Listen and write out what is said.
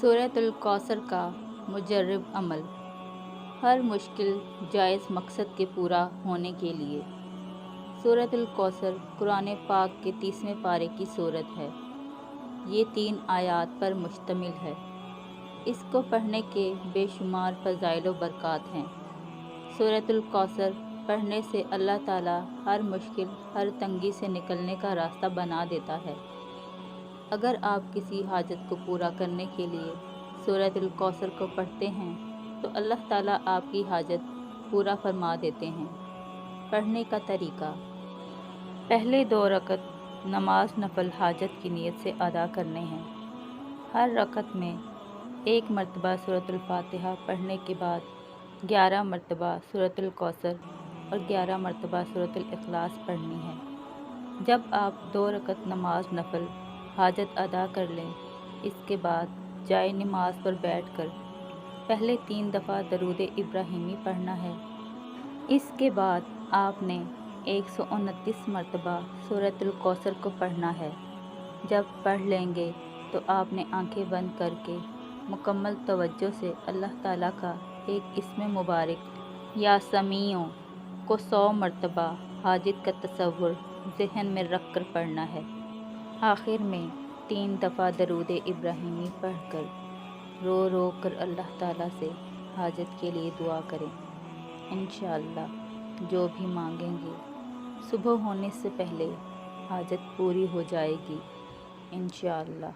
سورۃ الکوثر کا مجرب عمل۔ ہر مشکل جائز مقصد کے پورا ہونے کے لیے۔ سورۃ الکوثر قرآن پاک کے 30ویں پارے کی سورت ہے۔ یہ 3 آیات پر مشتمل ہے۔ اس کو پڑھنے کے بے شمار فضائل و برکات ہیں۔ سورۃ الکوثر پڑھنے سے اللہ تعالیٰ ہر مشکل، ہر تنگی سے نکلنے کا راستہ بنا دیتا ہے۔ اگر آپ کسی حاجت کو پورا کرنے کے لیے سورۃ الکوثر کو پڑھتے ہیں تو اللہ تعالیٰ آپ کی حاجت پورا فرما دیتے ہیں۔ پڑھنے کا طریقہ: پہلے 2 رکعت نماز نفل حاجت کی نیت سے ادا کرنے ہیں۔ ہر رکعت میں 1 مرتبہ سورۃ الفاتحہ پڑھنے کے بعد 11 مرتبہ سورۃ الکوثر اور 11 مرتبہ سورۃ الاخلاص پڑھنی ہے۔ جب آپ 2 رکعت نماز نفل حاجت ادا کر لیں، اس کے بعد جائے نماز پر بیٹھ کر پہلے 3 دفعہ درود ابراہیمی پڑھنا ہے۔ اس کے بعد آپ نے 129 مرتبہ سورۃ الکوثر کو پڑھنا ہے۔ جب پڑھ لیں گے تو آپ نے آنکھیں بند کر کے مکمل توجہ سے اللہ تعالیٰ کا ایک اسم مبارک یا سمیع کو 100 مرتبہ حاجت کا تصور ذہن میں رکھ کر پڑھنا ہے۔ آخر میں 3 دفعہ درود ابراہیمی پڑھ کر رو رو کر اللہ تعالیٰ سے حاجت کے لیے دعا کریں۔ انشاءاللہ جو بھی مانگیں گے صبح ہونے سے پہلے حاجت پوری ہو جائے گی انشاءاللہ۔